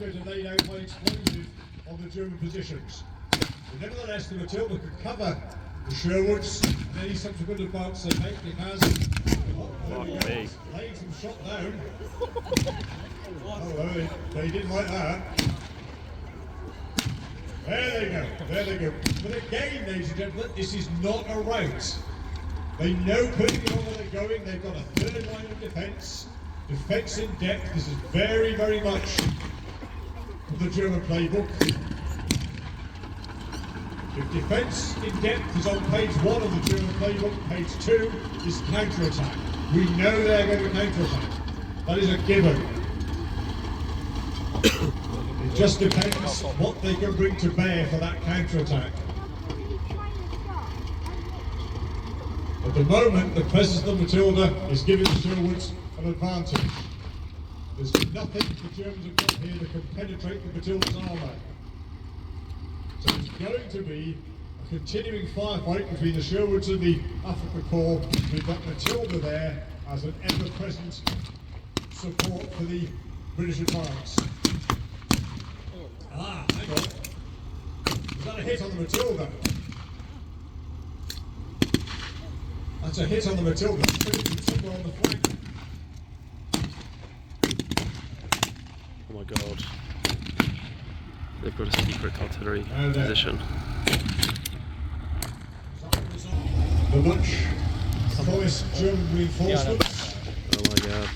atmosphere to lay down high explosive on the German positions. But nevertheless, the Matilda could cover the Sherwoods and any subsequent advance they make because laying some shot down. Oh, well, they didn't like that. There they go, there they go. But again, ladies and gentlemen, this is not a rout. They know perfectly where they're going. They've got a third line of defence. Defence in depth. This is very, very much the German playbook. If defence in depth is on page 1 of the German playbook, page 2 is counter-attack. We know they're going to counter-attack. That is a given. It just depends what they can bring to bear for that counter-attack. At the moment, the presence of the Matilda is giving the Sherwoods an advantage. There's nothing the Germans have got here that can penetrate the Matilda's armour. So it's going to be a continuing firefight between the Sherwoods and the Afrika Korps. We've got Matilda there as an ever-present support for the British advance. Ah, hang on. Is that a hit on the Matilda? That's a hit on the Matilda. Somewhere on the flank. Oh my god. They've got a secret artillery position. The much promised German reinforcements. Oh my god.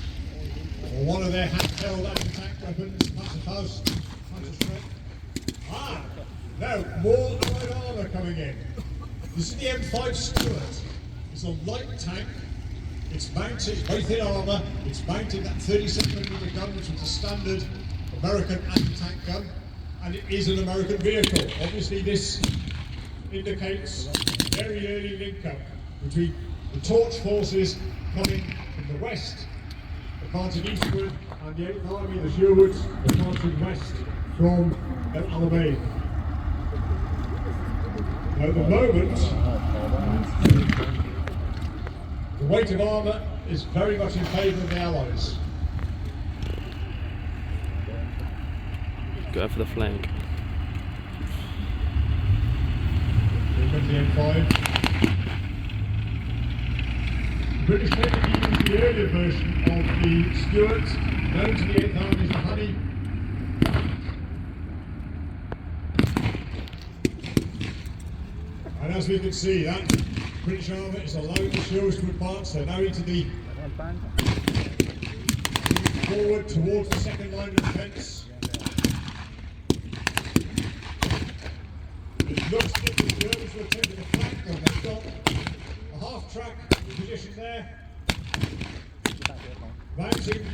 One of their handheld anti-tank weapons, Panzerfaust. Ah! No, more light armour coming in. This is the M5 Stuart. It's a light tank. It's mounted, both in armour. It's mounted that 37mm gun, which was a standard American anti-tank gun, and it is an American vehicle. Obviously, this indicates very early link-up between the Torch forces coming from the west, advancing eastward, and the 8th Army, the Sherwoods, advancing west from El Alamein. Now, at the moment, the weight of armour is very much in favour of the Allies. Go for the flank. Here comes the M5. The British technically used the earlier version of the Stuart, known to the 8th Army as the Honey. And as we can see, that British armour is allowing the Sherwoods to advance. They're now into the forward towards the second line of defence. It looks as if the Germans will take to the flank, and they've got a half-track position there. Mounting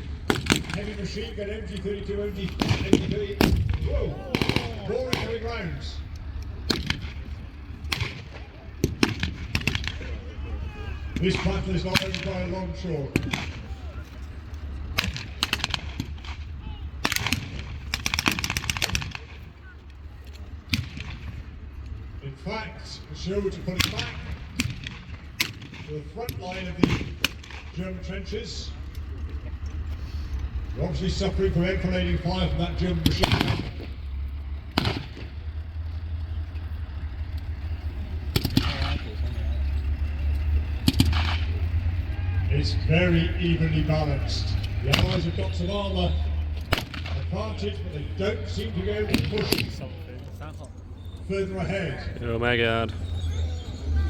heavy machine gun MG32, MG30. Whoa! More incoming rounds. This battle is not over by a long shot. In fact, the Sherwoods are pulling back to the front line of the German trenches. They're obviously suffering from enfilading fire from that German machine gun. It's very evenly balanced. The Allies have got some armour advantage, but they don't seem to be able to push further ahead. Oh my god.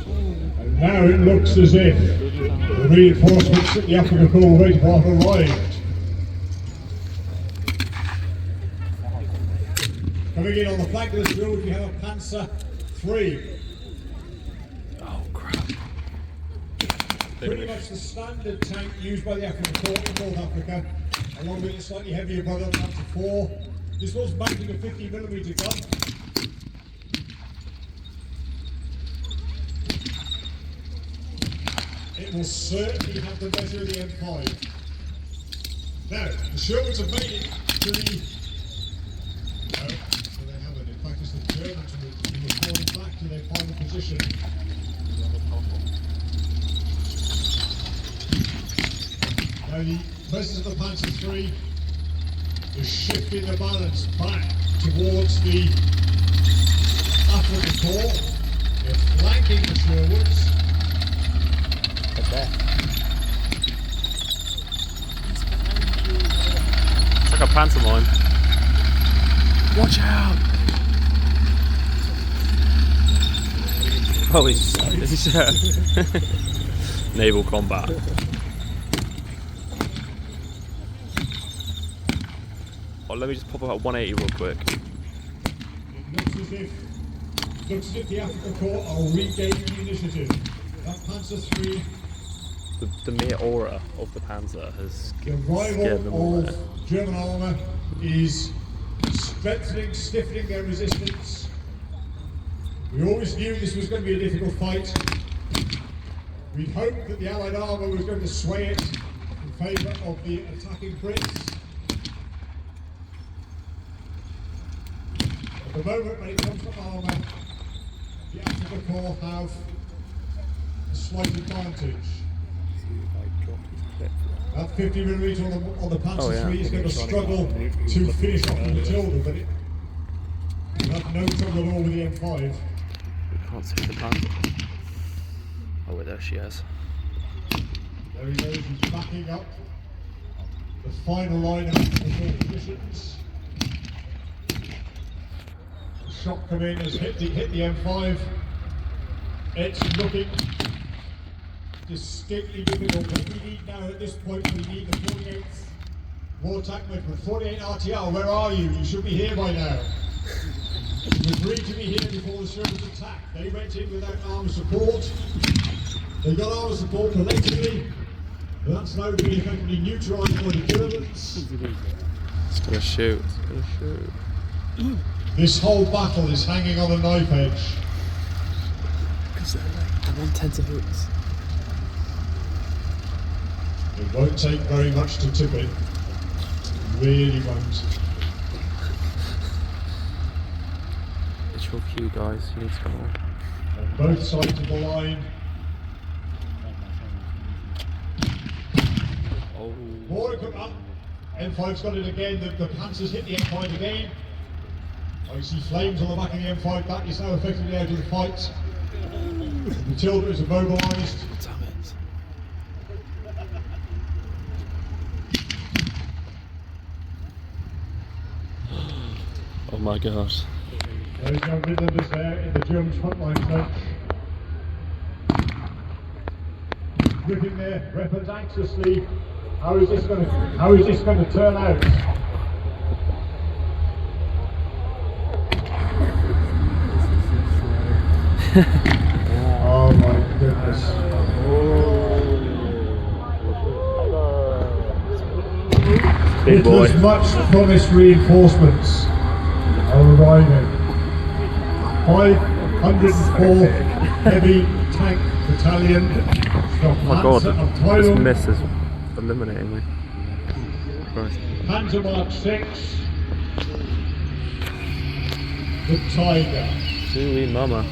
And now it looks as if the reinforcements that the Afrika Korps were waiting for have arrived. Coming in on the flank of the Sherwoods, we have a Panzer III. Oh crap. Pretty much the standard tank used by the Afrika Korps in North Africa, along with a slightly heavier brother, Panzer IV. This was mounting a 50mm gun. It will certainly have the measure of the M5. Now, the Sherwoods have made it to the... No, so they haven't. In fact, it's the Germans who are falling back to their final position. Now, the presence of the Panzer III is shifting the balance back towards the African Corps. They're flanking the Sherwoods. It's like a pantomime. Watch out! Oh, it's naval combat. Oh, let me just pop up at 180 real quick. It looks as if the African Corps are regaining the initiative. That Panzer III, The mere aura of the Panzer has the scared them arrival away. of German armour is strengthening, stiffening their resistance. We always knew this was going to be a difficult fight. We'd hoped that the Allied armour was going to sway it in favour of the attacking Brits. At the moment, when it comes to armour, the African Corps have a slight advantage. That 50mm on the Panzer III is going to struggle to finish off the Matilda, but it will have no trouble at all with the M5. We can't see the Panzer. Oh, wait, there she is. There he goes, he's backing up the final line of African positions. The shot come in has hit the M5. It's looking distinctly difficult. What we need now at this point, we need the 48th War Attack Regiment. 48 RTL, where are you? You should be here by now. You agreed to be here before the Sherwood attack. They went in without armour support. They got armour support collectively, but that's now been effectively neutralised by the Germans. It's gonna shoot. It's gonna shoot. This whole battle is hanging on a knife edge. Because they're 1/10 of hooks. It won't take very much to tip it. It really won't. It's your cue, guys. You need to come on. On both sides of the line. Oh. More to come up. M5's got it again. The Panzers hit the M5 again. I see flames on the back of the M5. That is now effectively out of the fight. The Matilda is immobilised. Damn it. Oh my god. There's no Midlanders there in the German frontline trench. Gripping their weapons anxiously. How is this going to turn out? Oh my goodness. Big boy. Hitler's much promised reinforcements are arriving. 504 heavy tank battalion. Oh my god, this miss is eliminating me. Christ. Panzermark 6. The Tiger. Suey mama.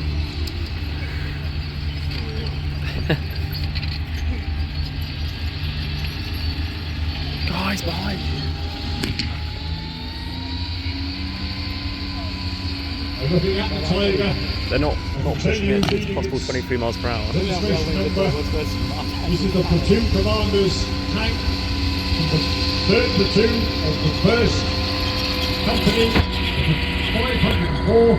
Guys, behind you. I'm looking at the Tiger. They're not pushing it. It's possible 23 miles per hour. Demonstration number. This is the platoon commander's tank from the 3rd platoon of the 1st company, 504.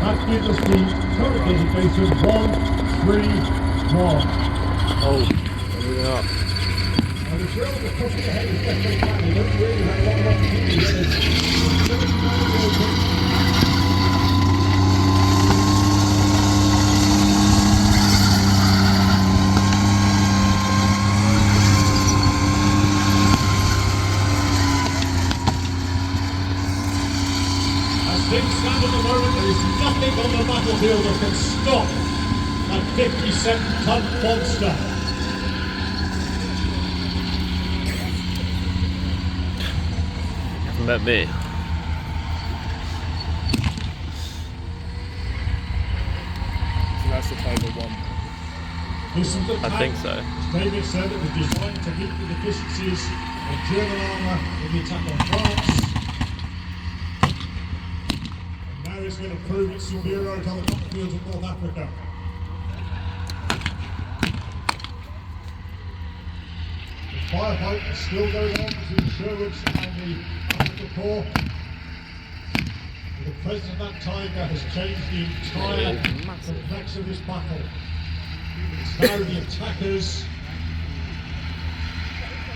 That gives us the total designation 131. Oh, moving up. And the Germans are pushing ahead as best they can. They don't really have a lot of opportunities. Things stand at the moment, there is nothing on the battlefield that can stop that 57-ton monster. You haven't met me. So that's the Tiger 1. This was a I think so. As David said, it was designed to meet the deficiencies of German armour in the attack on France. And now it's going to prove its superiority on the battlefields of North Africa. The firefight is still going on between the Sherwoods and the Africa Corps. The presence of that tiger has changed the entire complex of this battle. It's now the attackers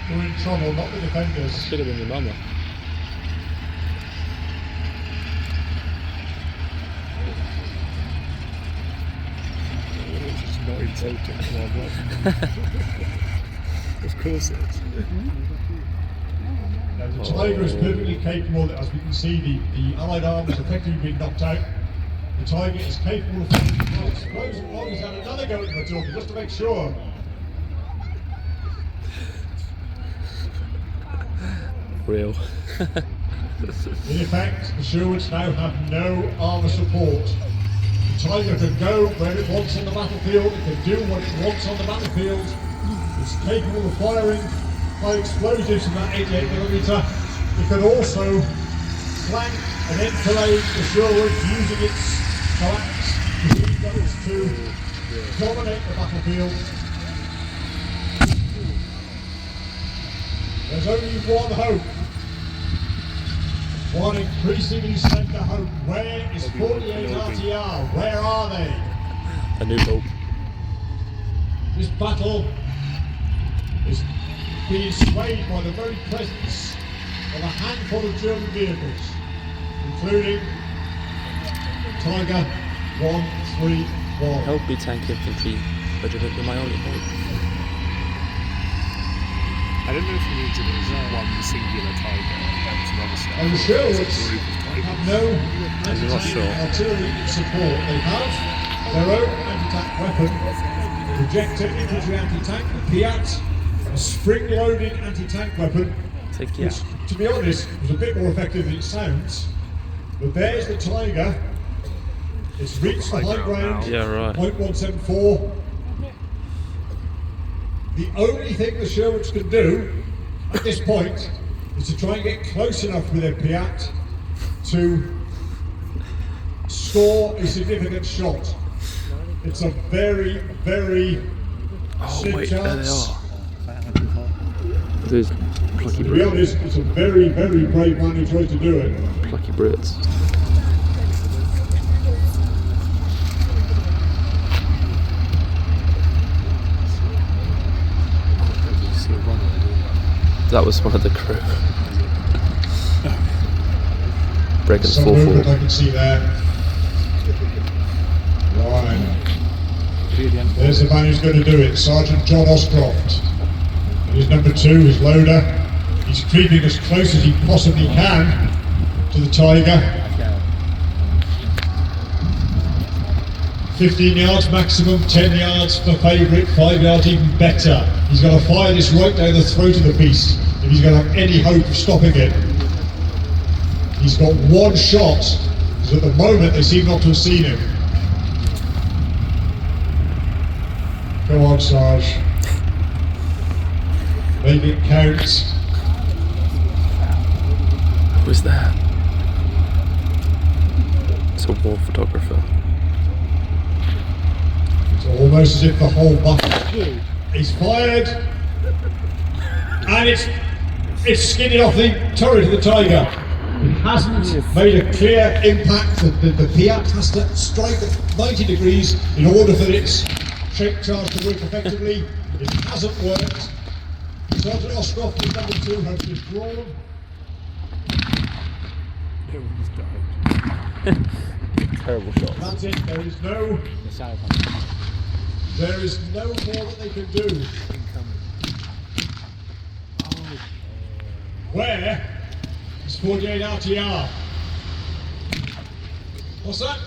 who are in trouble, not the defenders. Should have been your mama. It's not insulting. Of course it is. Now, the tiger is perfectly capable, as we can see, the Allied arm has effectively been knocked out. The tiger is capable of explosive bombs. He's had another go at Matilda just to make sure. Real. In effect, the Sherwoods now have no armour support. The tiger can go where it wants on the battlefield, it can do what it wants on the battlefield. It's capable of firing high explosives from that 88mm. It can also flank and enfilade the Sherwoods using its collapse to dominate the battlefield. There's only one hope. One increasingly slender hope. Where is 48 RTR? Where are they? A new hope. This battle is being swayed by the very presence of a handful of German vehicles, including Tiger 131. Help me, tank infantry. Regiment, you're my only hope. I don't know if it means that there's one singular tiger and some other stuff. And the Sherwoods Group of tigers. have no not anti-tank sure. artillery support. They have their own anti-tank weapon, projector infantry anti-tank, the Piat, a spring-loaded anti-tank weapon, Take which, to be honest, was a bit more effective than it sounds. But there's the Tiger. It's reached the high ground. Yeah, right. .174. The only thing the Sherwoods can do at this point is to try and get close enough with their Piat to score a significant shot. It's a very, very Oh slim wait, there they chance. are. Those plucky To be Brits. honest, it's a very, very brave man who tried to do it. Plucky Brits. That was one of the crew. Breaking Some full movement forward. I can see there. Right. There's the man who's going to do it, Sergeant John Oscroft. He's number 2, his loader. He's creeping as close as he possibly can to the Tiger. 15 yards maximum, 10 yards for favourite, 5 yards even better. He's going to fire this right down the throat of the beast if he's going to have any hope of stopping it. He's got one shot, because at the moment they seem not to have seen him. Go on, Sarge. Make it count. Who's that? It's a war photographer. It's almost as if the whole battle is fired, and it's skidded off the turret of the Tiger. It hasn't made a clear impact. The Piat has to strike at 90 degrees in order for its shape charge to work effectively. It hasn't worked. Sergeant Oscroft with number 2 has withdrawn. Terrible shot. That's it. There is no more that they can do. Where is 48 RTR? What's that?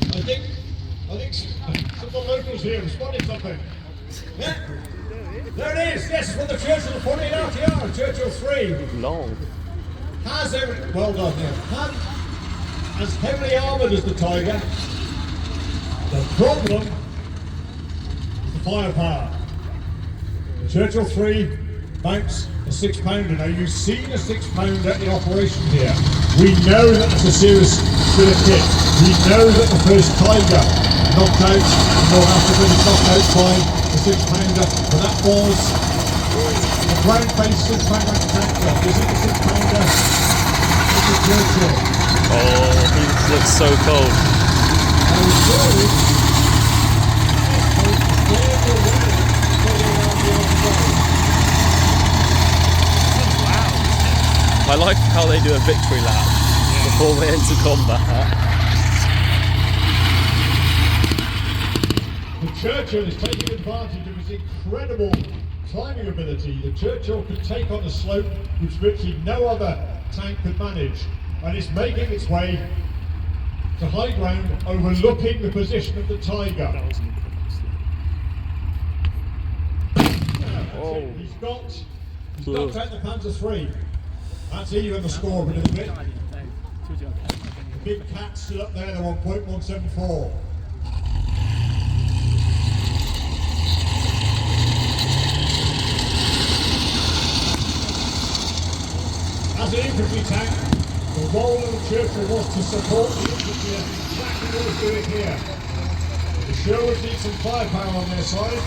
I think some of the locals here have spotted something. Yeah, there it is. Yes, from the Churchill of 48 RTR, Churchill 3. Long. Has every, well done, yeah. As heavily armoured as the Tiger. The problem is the firepower. The Churchill 3 mounts a 6-pounder. Now you've seen a 6-pounder in operation here. We know that it's a serious bit of kit. We know that the first Tiger knocked out in North Africa was knocked out by the 6-pounder, but that was a ground-based 6-pounder tanker. This is the 6-pounder. This is Churchill. Oh, he looks so cold. I like how they do a victory lap before we enter combat. The Churchill is taking advantage of his incredible climbing ability. The Churchill could take on a slope which virtually no other tank could manage, and it's making its way to high ground overlooking the position of the Tiger. Oh. He's knocked out the Panzer III. That's even the score a little bit. The big cat still up there, the 1.174. As an infantry tank, the role of the Churchill was to support the infantry, and exactly what it's doing here. The Sherwoods need some firepower on their side.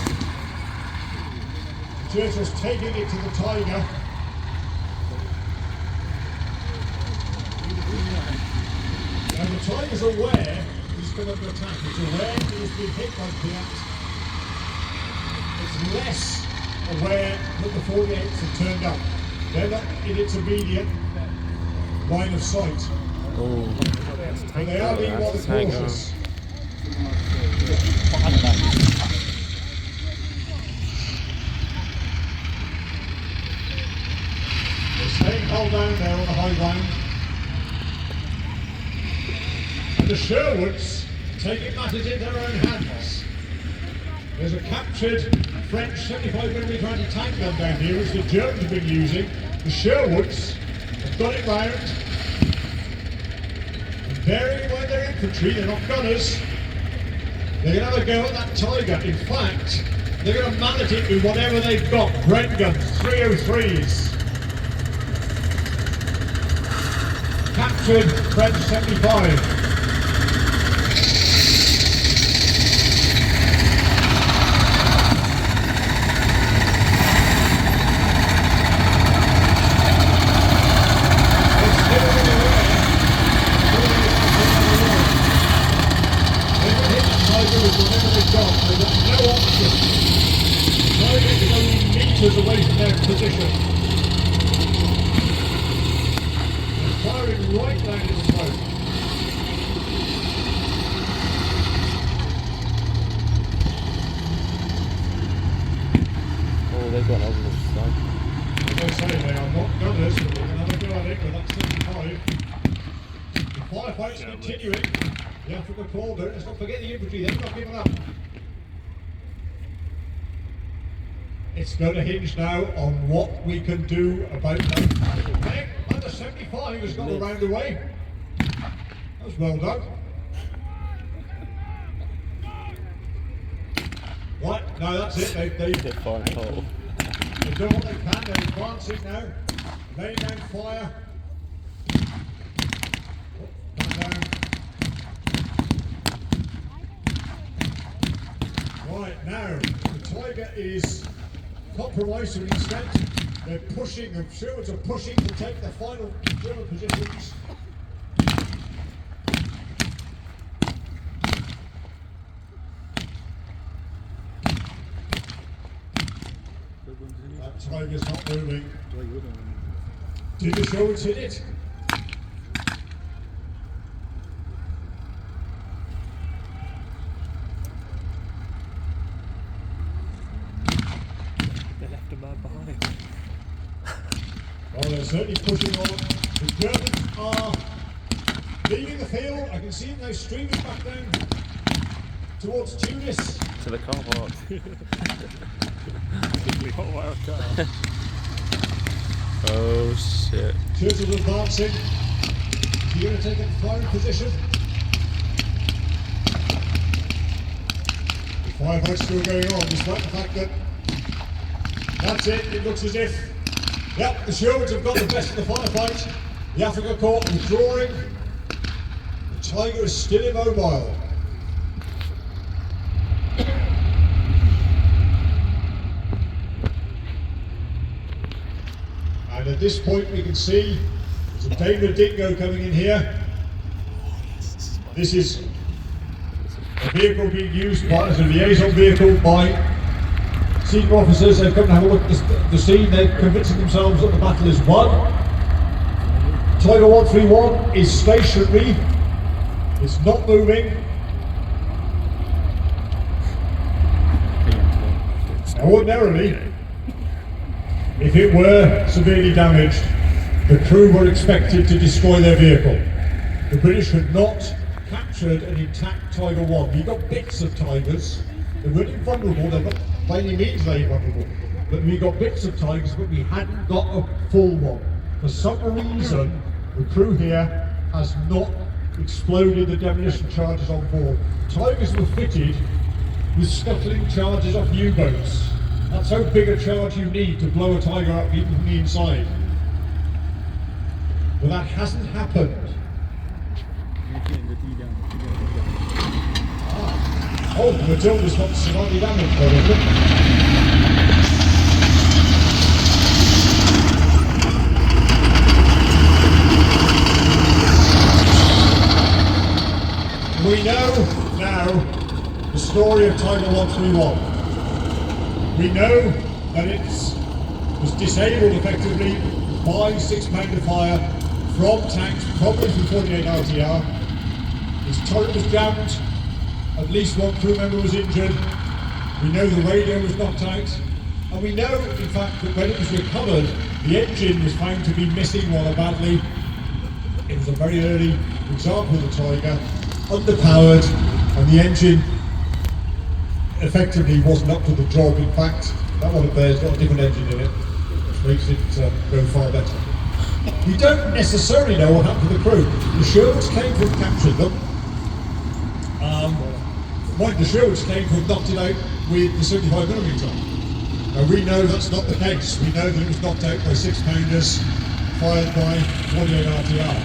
The Churchill's taking it to the Tiger. Now the Tiger's aware he's come under attack. It's aware he's been hit by the Piat. It's less aware that the 48s have turned up. They're not in its immediate line of sight. Oh. But they are being rather cautious. They're staying hull down there on the high ground. And the Sherwoods taking matters into their own hands. There's a captured French 75mm anti-tank gun down here, which the Germans have been using. The Sherwoods have got it round. And bearing in mind their infantry, they're not gunners. They're going to have a go at that Tiger. In fact, they're going to mallet it with whatever they've got. Bren guns, 303s. Captured French 75. Away from their position. They're firing right down his throat. Oh, they've got another side. As I say, they are not gunners, but we're going to have a go at it with that 75. The firefight's continuing. The Africa Corps, let's not forget the infantry, they're not giving up. It's going to hinge now on what we can do about that. Okay, under 75 has got around the way. That was well done. Right, no, that's it. They've done what they can. They're advancing now. Laying down fire. Down. Right, now, the Tiger is compromised to an extent. They're pushing, the Sherwoods are pushing to take the final German positions. That Tiger's not moving. Did the Sherwoods hit it? Well, they're certainly pushing on. The Germans are leaving the field. I can see them now streaming back down towards Tunis. To the car park. Oh shit. Churchill's advancing. He's going to take a firing position. The Firefight still going on, despite the fact that that's it. It looks as if, yep, the Sherwoods have got the best of the firefight. The Africa Corps withdrawing. The Tiger is still immobile. And at this point we can see there's a Daimler Dingo coming in here. This is a vehicle being used as a liaison vehicle by senior officers. They've come to have a look at the scene. They're convincing themselves that the battle is won. Tiger 131 is stationary. It's not moving. Now, ordinarily, if it were severely damaged, the crew were expected to destroy their vehicle. The British had not captured an intact Tiger 1. We got bits of Tigers. They weren't invulnerable, they're not by any means very vulnerable. But we got bits of Tigers, but we hadn't got a full one. For some reason, the crew here has not exploded the demolition charges on board. Tigers were fitted with scuttling charges off U-boats. That's how big a charge you need to blow a Tiger up from the inside. But that hasn't happened. Oh, the Matilda's got slightly damaged, I reckon. We know now the story of Tiger 131. We know that it was disabled effectively by 6-pounder fire from tanks, probably from 48 RTR. Its turret was jammed, at least one crew member was injured. We know the radio was knocked out, and we know, in fact, that when it was recovered, the engine was found to be missing rather badly. It was a very early example of the Tiger, underpowered, and the engine effectively wasn't up to the job. In fact, that one up there has got a different engine in it, which makes it go far better. We don't necessarily know what happened to the crew. The Sherwoods came to have captured them. The Sherwoods came to have knocked it out with the 75mm. Now we know that's not the case. We know that it was knocked out by 6-pounders fired by 48 RTR.